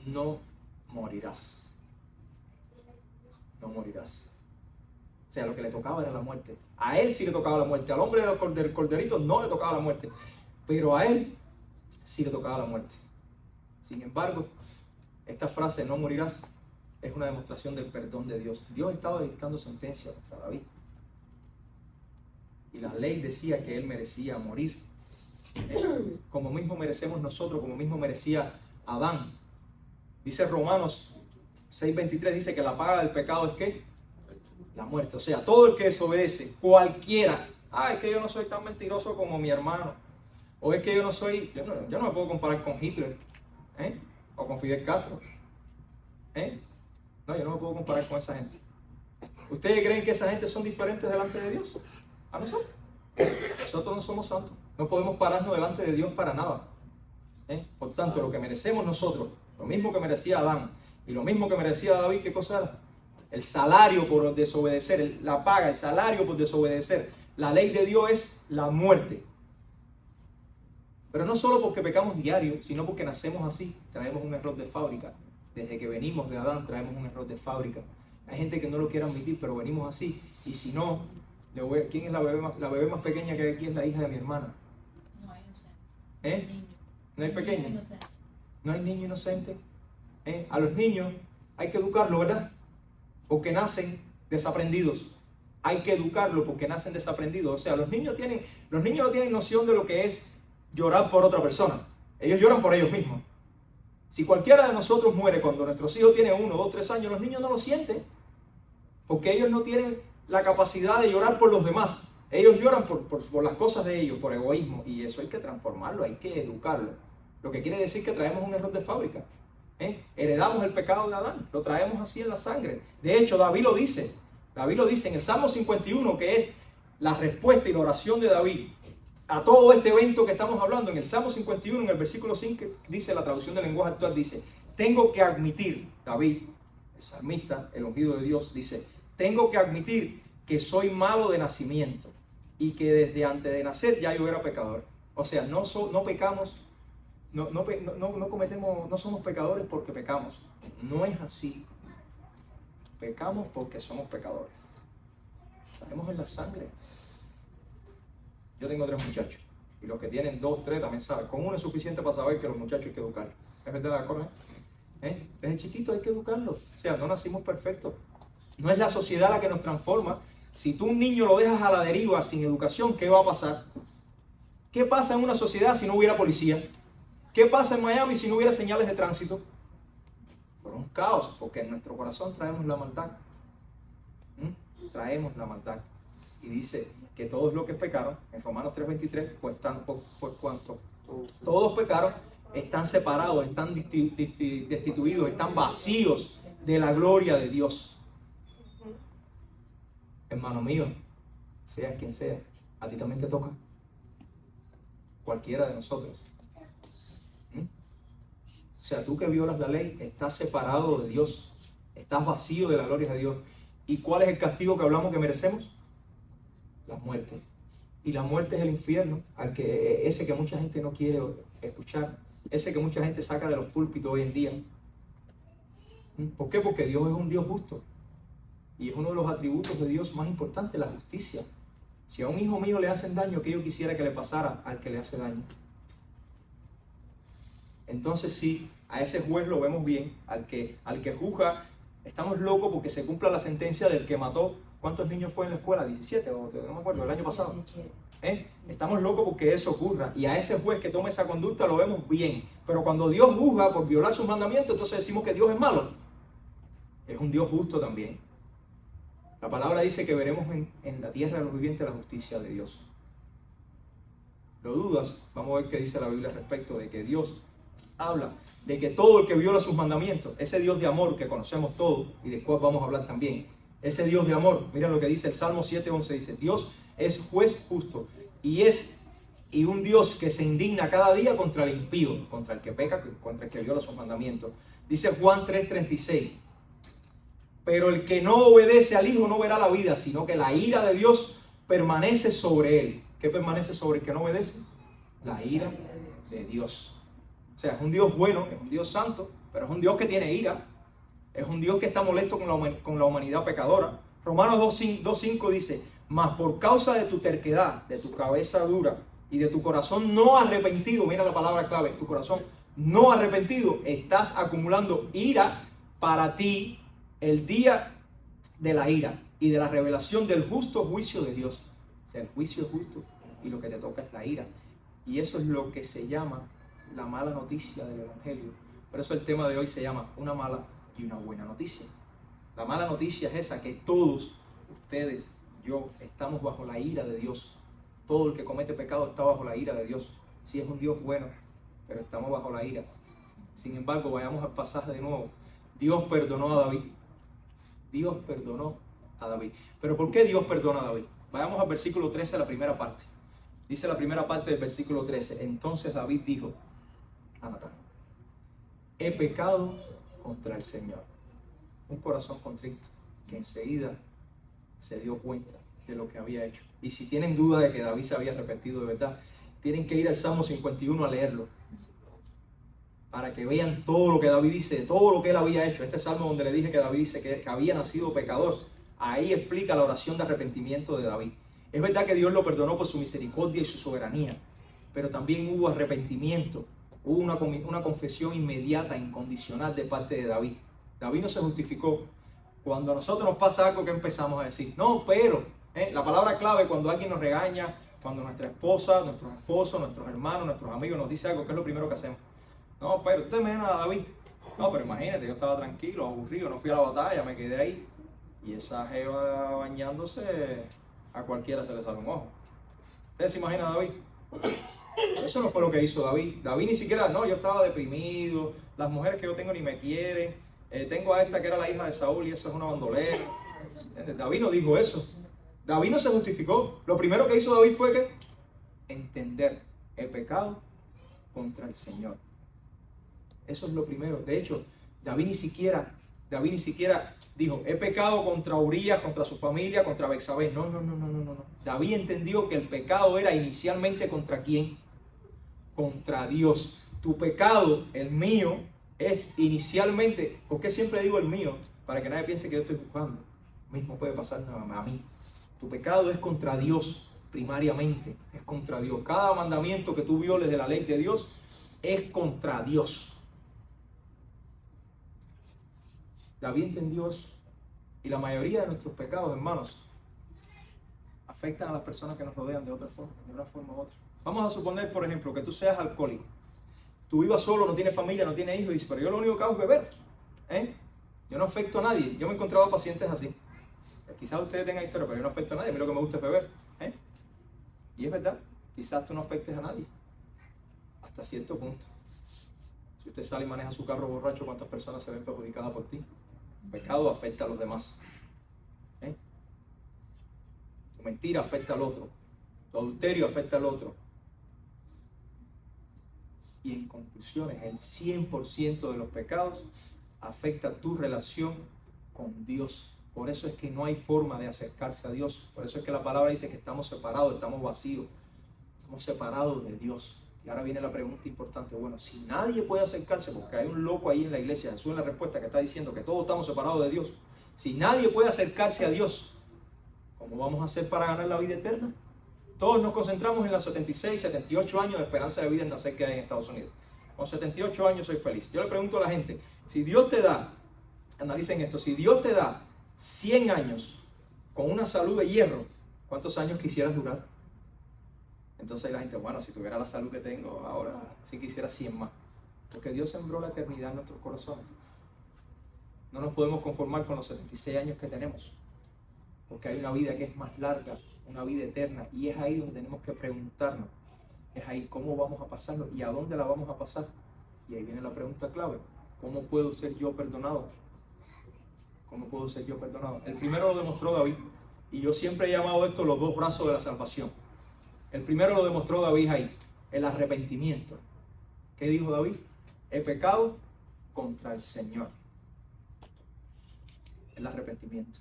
no morirás. No morirás. O sea, lo que le tocaba era la muerte. A él sí le tocaba la muerte. Al hombre del corderito no le tocaba la muerte. Pero a él sí le tocaba la muerte. Sin embargo, esta frase, no morirás, es una demostración del perdón de Dios. Dios estaba dictando sentencia contra David. Y la ley decía que él merecía morir. Como mismo merecemos nosotros, como mismo merecía Adán. Dice Romanos 6:23, dice que la paga del pecado es ¿qué? La muerte. O sea, todo el que desobedece, cualquiera. Es que yo no soy tan mentiroso como mi hermano. O es que yo no me puedo comparar con Hitler, o con Fidel Castro. No, yo no me puedo comparar con esa gente. ¿Ustedes creen que esa gente son diferentes delante de Dios? A nosotros. Nosotros no somos santos. No podemos pararnos delante de Dios para nada. Por tanto, lo que merecemos nosotros, lo mismo que merecía Adán y lo mismo que merecía David, ¿qué cosa era? El salario por desobedecer, la paga, el salario por desobedecer. La ley de Dios es la muerte. Pero no solo porque pecamos diario, sino porque nacemos así, traemos un error de fábrica. Desde que venimos de Adán traemos un error de fábrica. Hay gente que no lo quiere admitir, pero venimos así. Y si no, ¿quién es la bebé más pequeña que hay aquí? Es la hija de mi hermana. No hay inocente. ¿No hay pequeña? No hay niño inocente. A los niños hay que educarlo, ¿verdad? Porque nacen desaprendidos. Hay que educarlo porque nacen desaprendidos. O sea, los niños no tienen noción de lo que es llorar por otra persona. Ellos lloran por ellos mismos. Si cualquiera de nosotros muere cuando nuestros hijos tienen 1, 2, 3 años, los niños no lo sienten. Porque ellos no tienen la capacidad de llorar por los demás. Ellos lloran por las cosas de ellos, por egoísmo. Y eso hay que transformarlo, hay que educarlo. Lo que quiere decir que traemos un error de fábrica. Heredamos el pecado de Adán, lo traemos así en la sangre. De hecho, David lo dice en el Salmo 51, que es la respuesta y la oración de David a todo este evento que estamos hablando, en el Salmo 51, en el versículo 5, dice la traducción del lenguaje actual, dice, tengo que admitir, David, el salmista, el ungido de Dios, dice, tengo que admitir que soy malo de nacimiento y que desde antes de nacer ya yo era pecador. O sea, no pecamos, no cometemos, no somos pecadores porque pecamos. No es así. Pecamos porque somos pecadores. Traemos en la sangre. Yo tengo 3 muchachos y los que tienen 2, 3 también saben. Con uno es suficiente para saber que los muchachos hay que educarlos. ¿Es verdad, Jorge? Desde chiquitos hay que educarlos. O sea, no nacimos perfectos. No es la sociedad la que nos transforma. Si tú un niño lo dejas a la deriva sin educación, ¿qué va a pasar? ¿Qué pasa en una sociedad si no hubiera policía? ¿Qué pasa en Miami si no hubiera señales de tránsito? Fuera un caos, porque en nuestro corazón traemos la maldad. Traemos la maldad. Y dice que todos los que pecaron, en Romanos 3:23, pues están por cuanto todos pecaron, están separados, están destituidos, están vacíos de la gloria de Dios. Hermano mío, sea quien sea, a ti también te toca. Cualquiera de nosotros. O sea, tú que violas la ley, estás separado de Dios, estás vacío de la gloria de Dios. ¿Y cuál es el castigo que hablamos que merecemos? La muerte. Y la muerte es el infierno, ese que mucha gente no quiere escuchar, ese que mucha gente saca de los púlpitos hoy en día. ¿Por qué? Porque Dios es un Dios justo. Y es uno de los atributos de Dios más importantes, la justicia. Si a un hijo mío le hacen daño, ¿qué yo quisiera que le pasara al que le hace daño? Entonces sí, a ese juez lo vemos bien, al que juzga, estamos locos porque se cumpla la sentencia del que mató. ¿Cuántos niños fue en la escuela? 17, no me acuerdo, el año pasado. Estamos locos porque eso ocurra. Y a ese juez que tome esa conducta lo vemos bien. Pero cuando Dios juzga por violar sus mandamientos, entonces decimos que Dios es malo. Es un Dios justo también. La palabra dice que veremos en la tierra de los vivientes la justicia de Dios. ¿Lo dudas? Vamos a ver qué dice la Biblia al respecto de que Dios habla de que todo el que viola sus mandamientos, ese Dios de amor que conocemos todos, y después vamos a hablar también, ese Dios de amor, mira lo que dice el Salmo 7:11, dice, Dios es juez justo y un Dios que se indigna cada día contra el impío, contra el que peca, contra el que viola sus mandamientos. Dice Juan 3:36, pero el que no obedece al Hijo no verá la vida, sino que la ira de Dios permanece sobre él. ¿Qué permanece sobre el que no obedece? La ira de Dios. O sea, es un Dios bueno, es un Dios santo, pero es un Dios que tiene ira. Es un Dios que está molesto con la humanidad pecadora. Romanos 2:5 dice, mas por causa de tu terquedad, de tu cabeza dura y de tu corazón no arrepentido, mira la palabra clave, tu corazón no arrepentido, estás acumulando ira para ti el día de la ira y de la revelación del justo juicio de Dios. O sea, el juicio es justo y lo que te toca es la ira. Y eso es lo que se llama la mala noticia del Evangelio. Por eso el tema de hoy se llama una mala y una buena noticia. La mala noticia es esa, que todos ustedes, yo, estamos bajo la ira de Dios. Todo el que comete pecado está bajo la ira de Dios. Sí, es un Dios bueno, pero estamos bajo la ira. Sin embargo, vayamos al pasaje de nuevo. Dios perdonó a David. Dios perdonó a David. ¿Pero por qué Dios perdona a David? Vayamos al versículo 13, la primera parte. Dice la primera parte del versículo 13. Entonces David dijo a Natán, he pecado contra el Señor. Un corazón contrito que enseguida se dio cuenta de lo que había hecho. Y si tienen duda de que David se había arrepentido de verdad, tienen que ir al Salmo 51 a leerlo, para que vean todo lo que David dice, todo lo que él había hecho. Este salmo donde le dije que David dice que había nacido pecador, ahí explica la oración de arrepentimiento de David. Es verdad que Dios lo perdonó por su misericordia y su soberanía, pero también hubo arrepentimiento, hubo una confesión inmediata, incondicional de parte de David. David no se justificó. Cuando a nosotros nos pasa algo, que empezamos a decir, no, pero, la palabra clave cuando alguien nos regaña, cuando nuestra esposa, nuestros esposos, nuestros hermanos, nuestros amigos nos dice algo, ¿qué es lo primero que hacemos? No, pero usted me a David. No, pero imagínate, yo estaba tranquilo, aburrido, no fui a la batalla, me quedé ahí. Y esa jeva bañándose, a cualquiera se le sale un ojo. ¿Ustedes se imaginan a David? Eso no fue lo que hizo David. David ni siquiera, no, yo estaba deprimido, las mujeres que yo tengo ni me quieren, tengo a esta que era la hija de Saúl y esa es una bandolera. ¿Entiendes? David no dijo eso. David no se justificó. Lo primero que hizo David fue entender el pecado contra el Señor. Eso es lo primero. De hecho, David ni siquiera dijo, he pecado contra Urías, contra su familia, contra Betsabé. No. David entendió que el pecado era inicialmente contra ¿quién? Contra Dios. Tu pecado, el mío, es inicialmente, ¿por qué siempre digo el mío? Para que nadie piense que yo estoy juzgando. Mismo puede pasar a mí. Tu pecado es contra Dios, primariamente, es contra Dios. Cada mandamiento que tú violes de la ley de Dios es contra Dios. David entendió eso. Y la mayoría de nuestros pecados, hermanos, afectan a las personas que nos rodean de otra forma, de una forma u otra. Vamos a suponer, por ejemplo, que tú seas alcohólico. Tú vivas solo, no tienes familia, no tienes hijos, y dices, pero yo lo único que hago es beber. Yo no afecto a nadie. Yo me he encontrado pacientes así. Quizás ustedes tengan historia, pero yo no afecto a nadie. A mí lo que me gusta es beber. Y es verdad, quizás tú no afectes a nadie. Hasta cierto punto. Si usted sale y maneja su carro borracho, ¿cuántas personas se ven perjudicadas por ti? El pecado afecta a los demás. Tu mentira afecta al otro. Tu adulterio afecta al otro. Y en conclusiones, el 100% de los pecados afecta tu relación con Dios. Por eso es que no hay forma de acercarse a Dios. Por eso es que la palabra dice que estamos separados, estamos vacíos. Estamos separados de Dios. Y ahora viene la pregunta importante. Bueno, si nadie puede acercarse, porque hay un loco ahí en la iglesia, Jesús en la respuesta que está diciendo que todos estamos separados de Dios. Si nadie puede acercarse a Dios, ¿cómo vamos a hacer para ganar la vida eterna? Todos nos concentramos en los 76, 78 años de esperanza de vida en nacer que hay en Estados Unidos. Con 78 años soy feliz. Yo le pregunto a la gente, si Dios te da, analicen esto, si Dios te da 100 años con una salud de hierro, ¿cuántos años quisieras durar? Entonces la gente, bueno, si tuviera la salud que tengo ahora, sí quisiera 100 más. Porque Dios sembró la eternidad en nuestros corazones. No nos podemos conformar con los 76 años que tenemos. Porque hay una vida que es más larga, una vida eterna. Y es ahí donde tenemos que preguntarnos. Es ahí cómo vamos a pasarlo y a dónde la vamos a pasar. Y ahí viene la pregunta clave. ¿Cómo puedo ser yo perdonado? ¿Cómo puedo ser yo perdonado? El primero lo demostró David. Y yo siempre he llamado esto los dos brazos de la salvación. El primero lo demostró David ahí. El arrepentimiento. ¿Qué dijo David? He pecado contra el Señor. El arrepentimiento.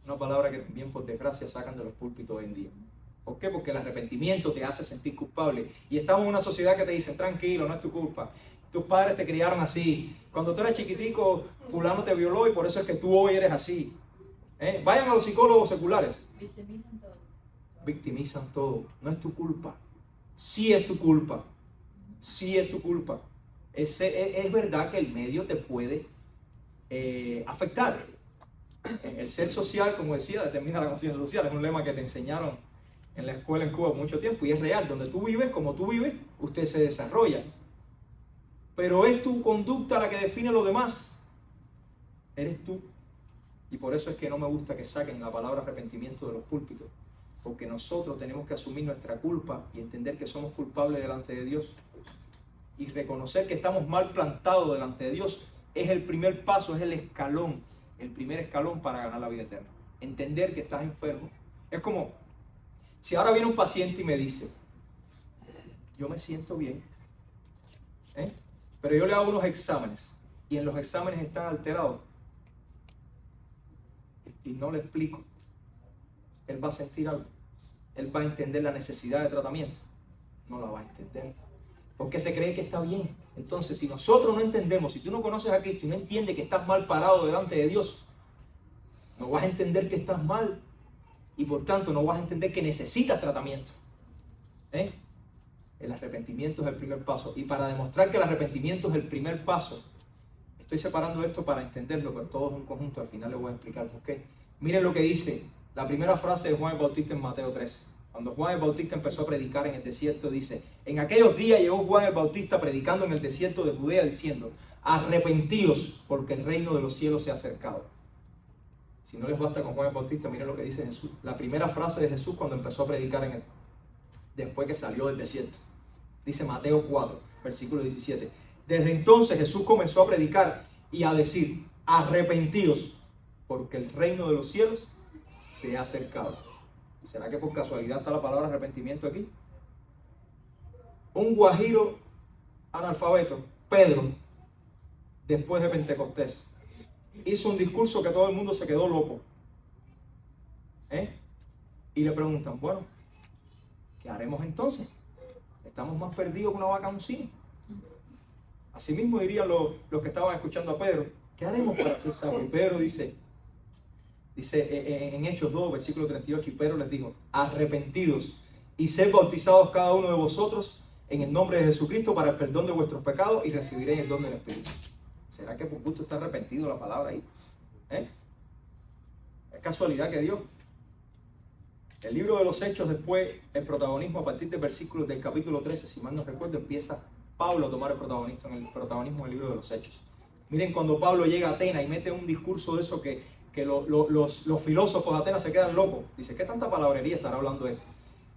Una palabra que también por desgracia sacan de los púlpitos hoy en día. ¿Por qué? Porque el arrepentimiento te hace sentir culpable. Y estamos en una sociedad que te dice, tranquilo, no es tu culpa. Tus padres te criaron así. Cuando tú eras chiquitico, fulano te violó y por eso es que tú hoy eres así. Vayan a los psicólogos seculares. Victimizan todo. Victimizan todo. No es tu culpa. Sí es tu culpa. Sí es tu culpa. Es verdad que el medio te puede afectar. El ser social, como decía, determina la conciencia social. Es un lema que te enseñaron en la escuela en Cuba por mucho tiempo y es real. Donde tú vives, como tú vives, usted se desarrolla. Pero es tu conducta la que define lo demás. Eres tú. Y por eso es que no me gusta que saquen la palabra arrepentimiento de los púlpitos. Porque nosotros tenemos que asumir nuestra culpa y entender que somos culpables delante de Dios. Y reconocer que estamos mal plantados delante de Dios es el primer paso, es el escalón. El primer escalón para ganar la vida eterna. Entender que estás enfermo. Es como si ahora viene un paciente y me dice, yo me siento bien, pero yo le hago unos exámenes y en los exámenes están alterados y no le explico. Él va a sentir algo. Él va a entender la necesidad de tratamiento. No la va a entender. Porque se cree que está bien. Entonces, si nosotros no entendemos, si tú no conoces a Cristo y no entiendes que estás mal parado delante de Dios, no vas a entender que estás mal y por tanto no vas a entender que necesitas tratamiento. El arrepentimiento es el primer paso. Y para demostrar que el arrepentimiento es el primer paso, estoy separando esto para entenderlo, pero todo es un conjunto. Al final les voy a explicar por qué. Miren lo que dice la primera frase de Juan el Bautista en Mateo 3. Cuando Juan el Bautista empezó a predicar en el desierto, dice, en aquellos días llegó Juan el Bautista predicando en el desierto de Judea diciendo, arrepentíos porque el reino de los cielos se ha acercado. Si no les basta con Juan el Bautista, miren lo que dice Jesús. La primera frase de Jesús cuando empezó a predicar después que salió del desierto. Dice Mateo 4, versículo 17. Desde entonces Jesús comenzó a predicar y a decir, arrepentíos porque el reino de los cielos se ha acercado. ¿Será que por casualidad está la palabra arrepentimiento aquí? un guajiro analfabeto, Pedro, después de Pentecostés, hizo un discurso que todo el mundo se quedó loco. Y le preguntan, bueno, ¿qué haremos entonces? Estamos más perdidos que una vaca en un cine. Así mismo dirían los que estaban escuchando a Pedro, ¿qué haremos para ser sabios? Y Pedro dice en Hechos 2, versículo 38, y Pedro les dijo, arrepentidos y sed bautizados cada uno de vosotros en el nombre de Jesucristo para el perdón de vuestros pecados y recibiréis el don del Espíritu. ¿Será que por gusto está arrepentido la palabra ahí? Es casualidad que Dios. El libro de los Hechos, después, el protagonismo a partir del versículo del capítulo 13, si mal no recuerdo, empieza Pablo a tomar el protagonismo en el libro de los Hechos. Miren, cuando Pablo llega a Atenas y mete un discurso de eso que los filósofos de Atenas se quedan locos. Dice, ¿qué tanta palabrería estará hablando este?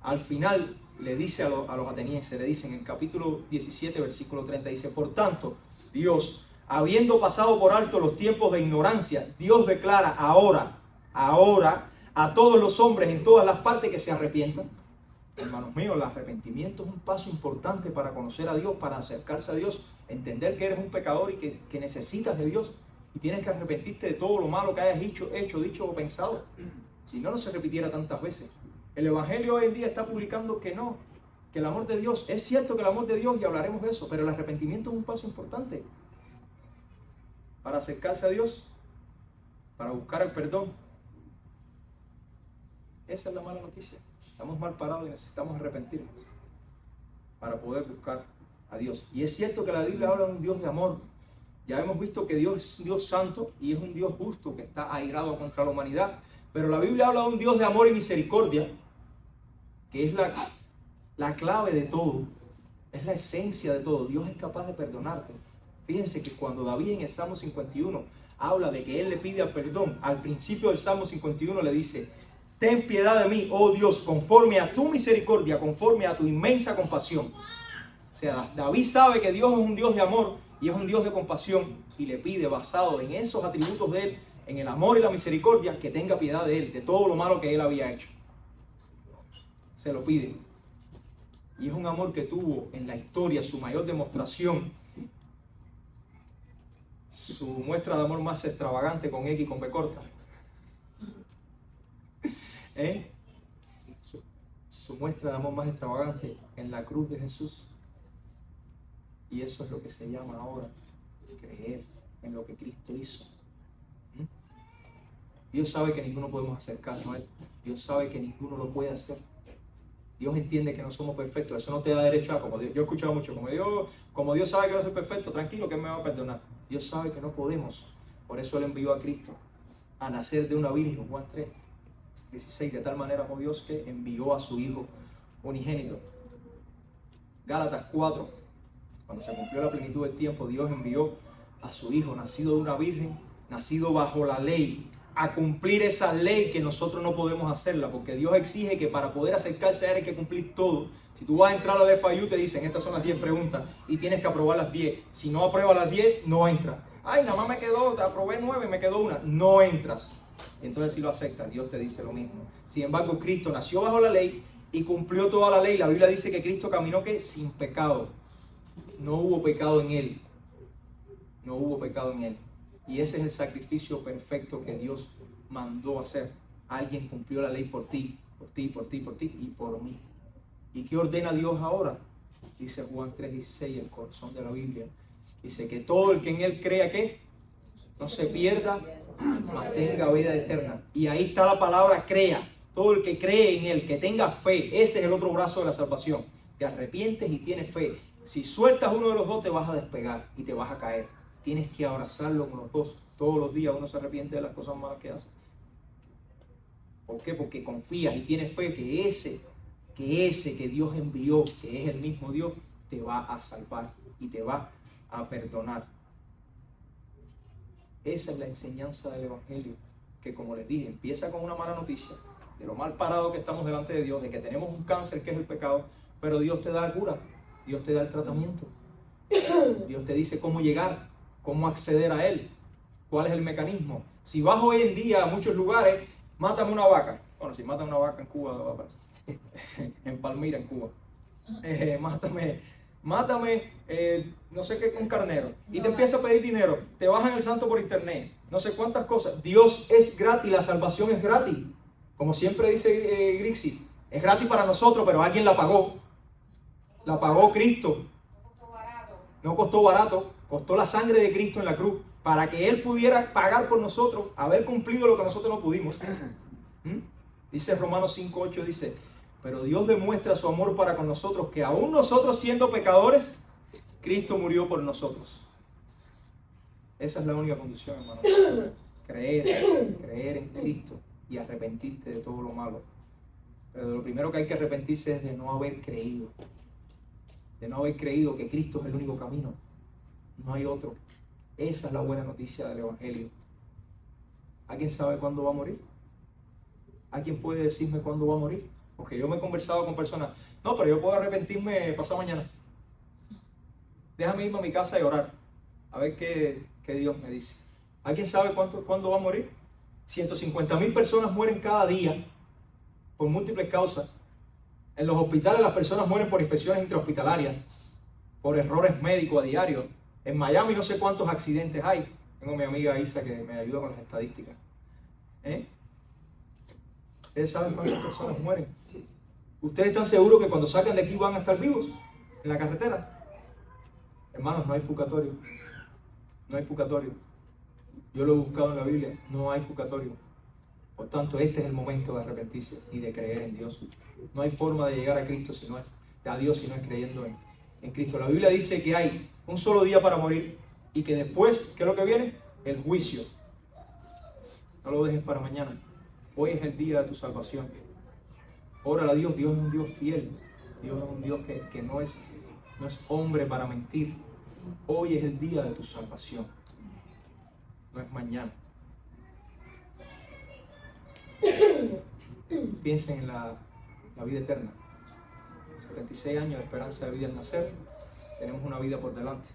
Al final le dice a los atenienses, le dicen en el capítulo 17, versículo 30, dice, por tanto, Dios, habiendo pasado por alto los tiempos de ignorancia, Dios declara ahora, a todos los hombres en todas las partes que se arrepientan. Hermanos míos, el arrepentimiento es un paso importante para conocer a Dios, para acercarse a Dios, entender que eres un pecador y que necesitas de Dios y tienes que arrepentirte de todo lo malo que hayas hecho, dicho o pensado. Si no, no se repitiera tantas veces. El Evangelio hoy en día está publicando que no, que el amor de Dios, es cierto que el amor de Dios, y hablaremos de eso, pero el arrepentimiento es un paso importante para acercarse a Dios, para buscar el perdón. Esa es la mala noticia. Estamos mal parados y necesitamos arrepentirnos para poder buscar a Dios. Y es cierto que la Biblia habla de un Dios de amor. Ya hemos visto que Dios es un Dios santo y es un Dios justo que está airado contra la humanidad. Pero la Biblia habla de un Dios de amor y misericordia, que es la clave de todo. Es la esencia de todo. Dios es capaz de perdonarte. Fíjense que cuando David en el Salmo 51 habla de que él le pide perdón, al principio del Salmo 51 le dice, ten piedad de mí, oh Dios, conforme a tu misericordia, conforme a tu inmensa compasión. O sea, David sabe que Dios es un Dios de amor y es un Dios de compasión y le pide, basado en esos atributos de él, en el amor y la misericordia, que tenga piedad de él, de todo lo malo que él había hecho. Se lo pide. Y es un amor que tuvo en la historia su mayor demostración, su muestra de amor más extravagante con X y con B corta. Su muestra de amor más extravagante en la cruz de Jesús. Y eso es lo que se llama ahora creer en lo que Cristo hizo. Dios sabe que ninguno podemos acercarnos a Él. Dios sabe que ninguno lo puede hacer. Dios entiende que no somos perfectos. Eso no te da derecho a, como Dios, yo he escuchado mucho, como Dios sabe que no soy perfecto, tranquilo que Él me va a perdonar. Dios sabe que no podemos. Por eso Él envió a Cristo a nacer de una virgen. Juan 3, 16, de tal manera amó Dios que envió a su Hijo unigénito. Gálatas 4, cuando se cumplió la plenitud del tiempo, Dios envió a su Hijo, nacido de una virgen, nacido bajo la ley, a cumplir esa ley que nosotros no podemos hacerla, porque Dios exige que para poder acercarse a Él hay que cumplir todo. Si tú vas a entrar al FIU, te dicen, estas son las 10 preguntas y tienes que aprobar las 10. Si no apruebas las 10, no entras. Ay, nada más aprobé 9, me quedó una. No entras. Entonces si lo aceptas, Dios te dice lo mismo. Sin embargo, Cristo nació bajo la ley y cumplió toda la ley. La Biblia dice que Cristo caminó sin pecado. No hubo pecado en Él. No hubo pecado en Él. Y ese es el sacrificio perfecto que Dios mandó hacer. Alguien cumplió la ley por ti, por ti, por ti, por ti y por mí. ¿Y qué ordena Dios ahora? Dice Juan 3:16, el corazón de la Biblia. Dice que todo el que en Él crea que no se pierda, mas tenga vida eterna. Y ahí está la palabra crea. Todo el que cree en Él, que tenga fe, ese es el otro brazo de la salvación. Te arrepientes y tienes fe. Si sueltas uno de los dos, te vas a despegar y te vas a caer. Tienes que abrazarlo con los dos. Todos los días uno se arrepiente de las cosas malas que hace. ¿Por qué? Porque confías y tienes fe que ese que Dios envió, que es el mismo Dios, te va a salvar y te va a perdonar. Esa es la enseñanza del Evangelio, que como les dije, empieza con una mala noticia, de lo mal parado que estamos delante de Dios, de que tenemos un cáncer que es el pecado, pero Dios te da la cura, Dios te da el tratamiento, Dios te dice cómo llegar, cómo acceder a Él, cuál es el mecanismo. Si vas hoy en día a muchos lugares, mátame una vaca. Bueno, si matan una vaca en Cuba, en Palmira, en Cuba. mátame, no sé qué, un carnero, y te empieza a pedir dinero, te bajan el santo por internet, no sé cuántas cosas. Dios es gratis, la salvación es gratis, como siempre dice Grixi, es gratis para nosotros, pero alguien la pagó Cristo. No costó barato, costó la sangre de Cristo en la cruz, para que Él pudiera pagar por nosotros, haber cumplido lo que nosotros no pudimos. Dice Romanos 5:8, dice, pero Dios demuestra su amor para con nosotros, que aún nosotros siendo pecadores, Cristo murió por nosotros. Esa es la única condición, hermano. Creer en Cristo y arrepentirte de todo lo malo. Pero lo primero que hay que arrepentirse es de no haber creído. De no haber creído que Cristo es el único camino. No hay otro. Esa es la buena noticia del Evangelio. ¿Alguien sabe cuándo va a morir? ¿Alguien puede decirme cuándo va a morir? Porque yo me he conversado con personas, no, pero yo puedo arrepentirme pasado mañana. Déjame irme a mi casa y orar, a ver qué Dios me dice. ¿Alguien sabe cuándo va a morir? 150,000 personas mueren cada día por múltiples causas. En los hospitales las personas mueren por infecciones intrahospitalarias, por errores médicos a diario. En Miami no sé cuántos accidentes hay. Tengo a mi amiga Isa que me ayuda con las estadísticas. ¿Ustedes saben cuántas personas mueren? ¿Ustedes están seguros que cuando salgan de aquí van a estar vivos en la carretera? Hermanos, no hay purgatorio. No hay purgatorio. Yo lo he buscado en la Biblia. No hay purgatorio. Por tanto, este es el momento de arrepentirse y de creer en Dios. No hay forma de llegar a Cristo a Dios si no es creyendo en Cristo. La Biblia dice que hay un solo día para morir y que después, ¿qué es lo que viene? El juicio. No lo dejes para mañana. Hoy es el día de tu salvación. Órale a Dios. Dios es un Dios fiel. Dios es un Dios que no es hombre para mentir. Hoy es el día de tu salvación. No es mañana. Piensen en la vida eterna. 76 años de esperanza de vida al nacer. Tenemos una vida por delante.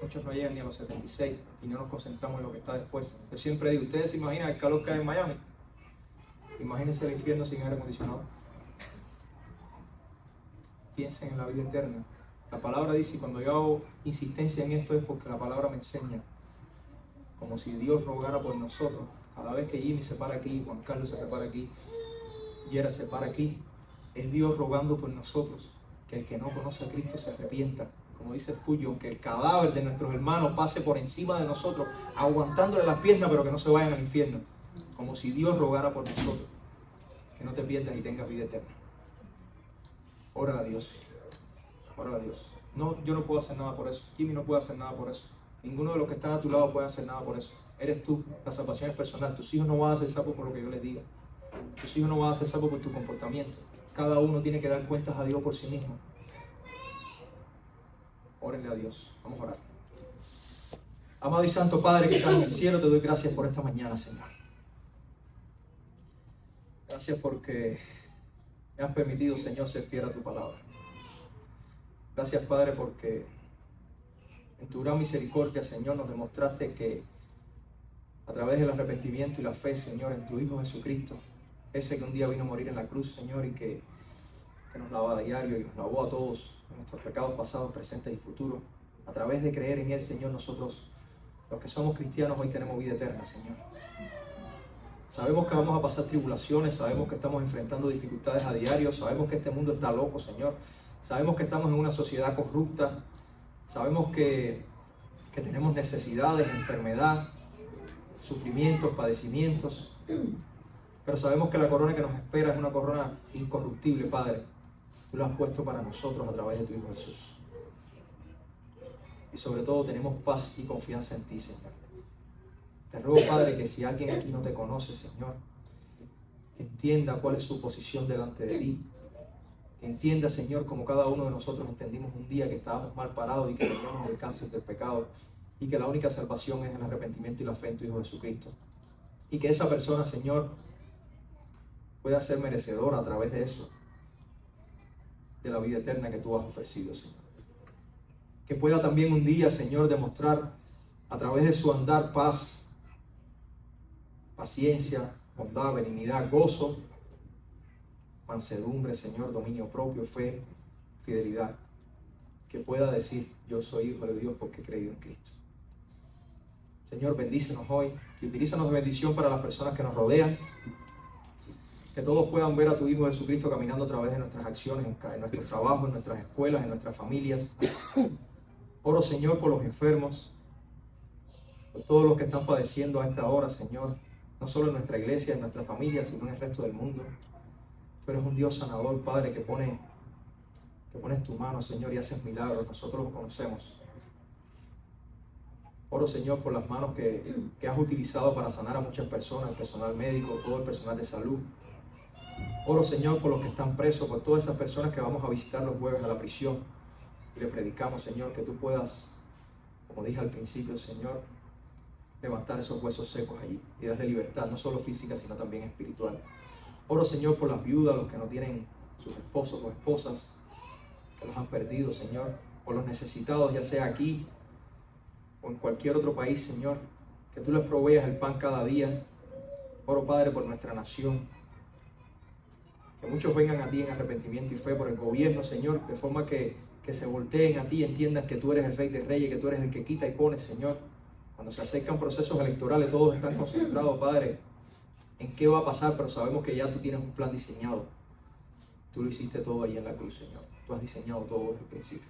Muchos no llegan ni a los 76 y no nos concentramos en lo que está después. Yo siempre digo, ¿ustedes se imaginan el calor que hay en Miami? Imagínense el infierno sin aire acondicionado. Piensen en la vida eterna. La palabra dice, y cuando yo hago insistencia en esto es porque la palabra me enseña. Como si Dios rogara por nosotros. Cada vez que Jimmy se para aquí, Juan Carlos se para aquí, Yera se para aquí, es Dios rogando por nosotros. Que el que no conoce a Cristo se arrepienta. Como dice Spurgeon, que el cadáver de nuestros hermanos pase por encima de nosotros, aguantándole las piernas, pero que no se vayan al infierno. Como si Dios rogara por nosotros. Que no te pierdas y tengas vida eterna. Órale a Dios. Órale a Dios. No, yo no puedo hacer nada por eso. Jimmy no puede hacer nada por eso. Ninguno de los que están a tu lado puede hacer nada por eso. Eres tú. La salvación es personal. Tus hijos no van a ser salvos por lo que yo les diga. Tus hijos no van a ser salvos por tu comportamiento. Cada uno tiene que dar cuentas a Dios por sí mismo. Órenle a Dios. Vamos a orar. Amado y santo Padre que estás en el cielo, te doy gracias por esta mañana, Señor. Gracias porque me has permitido, Señor, ser fiel a tu palabra. Gracias, Padre, porque en tu gran misericordia, Señor, nos demostraste que a través del arrepentimiento y la fe, Señor, en tu Hijo Jesucristo, ese que un día vino a morir en la cruz, Señor, y que nos lava a diario y nos lavó a todos nuestros pecados pasados, presentes y futuros. A través de creer en Él, Señor, nosotros, los que somos cristianos, hoy tenemos vida eterna, Señor. Sabemos que vamos a pasar tribulaciones, sabemos que estamos enfrentando dificultades a diario, sabemos que este mundo está loco, Señor. Sabemos que estamos en una sociedad corrupta, sabemos que tenemos necesidades, enfermedad, sufrimientos, padecimientos. Pero sabemos que la corona que nos espera es una corona incorruptible, Padre. Tú la has puesto para nosotros a través de tu Hijo Jesús. Y sobre todo tenemos paz y confianza en ti, Señor. Te ruego, Padre, que si alguien aquí no te conoce, Señor, que entienda cuál es su posición delante de ti. Que entienda, Señor, como cada uno de nosotros entendimos un día que estábamos mal parados y que teníamos el cáncer del pecado. Y que la única salvación es el arrepentimiento y la fe en tu Hijo Jesucristo. Y que esa persona, Señor, pueda ser merecedora a través de eso, de la vida eterna que tú has ofrecido, Señor. Que pueda también un día, Señor, demostrar a través de su andar paz, paciencia, bondad, benignidad, gozo, mansedumbre, Señor, dominio propio, fe, fidelidad, que pueda decir, yo soy hijo de Dios porque he creído en Cristo. Señor, bendícenos hoy y utilízanos de bendición para las personas que nos rodean, que todos puedan ver a tu Hijo Jesucristo caminando a través de nuestras acciones, en nuestro trabajo, en nuestras escuelas, en nuestras familias. Oro, Señor, por los enfermos, por todos los que están padeciendo a esta hora, Señor, no solo en nuestra iglesia, en nuestra familia, sino en el resto del mundo. Tú eres un Dios sanador, Padre, que pones tu mano, Señor, y haces milagros. Nosotros los conocemos. Oro, Señor, por las manos que has utilizado para sanar a muchas personas, el personal médico, todo el personal de salud. Oro, Señor, por los que están presos, por todas esas personas que vamos a visitar los jueves a la prisión. Y le predicamos, Señor, que tú puedas, como dije al principio, Señor, levantar esos huesos secos allí y darle libertad, no solo física, sino también espiritual. Oro, Señor, por las viudas, los que no tienen sus esposos o esposas, que los han perdido, Señor, por los necesitados, ya sea aquí o en cualquier otro país, Señor, que tú les proveas el pan cada día. Oro, Padre, por nuestra nación, que muchos vengan a ti en arrepentimiento y fe por el gobierno, Señor, de forma que se volteen a ti y entiendan que tú eres el Rey de Reyes, que tú eres el que quita y pone, Señor. Cuando se acercan procesos electorales, todos están concentrados, Padre, en qué va a pasar, pero sabemos que ya tú tienes un plan diseñado. Tú lo hiciste todo ahí en la cruz, Señor. Tú has diseñado todo desde el principio.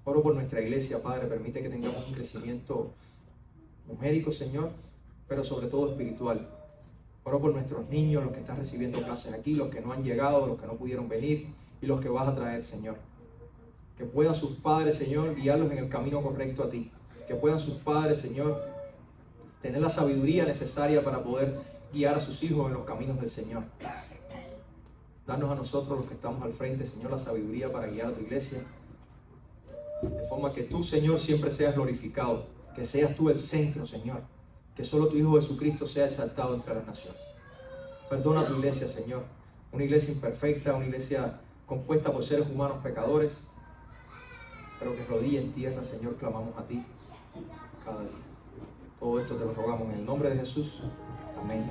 Oro por nuestra iglesia, Padre, permite que tengamos un crecimiento numérico, Señor, pero sobre todo espiritual. Oro por nuestros niños, los que están recibiendo clases aquí, los que no han llegado, los que no pudieron venir y los que vas a traer, Señor. Que puedan sus padres, Señor, guiarlos en el camino correcto a ti. Que puedan sus padres, Señor, tener la sabiduría necesaria para poder guiar a sus hijos en los caminos del Señor. Danos a nosotros, los que estamos al frente, Señor, la sabiduría para guiar a tu iglesia. De forma que tú, Señor, siempre seas glorificado. Que seas tú el centro, Señor. Que solo tu Hijo Jesucristo sea exaltado entre las naciones. Perdona a tu iglesia, Señor. Una iglesia imperfecta, una iglesia compuesta por seres humanos pecadores, pero que rodilla en tierra, Señor, clamamos a ti cada día. Todo esto te lo rogamos en el nombre de Jesús. Amén.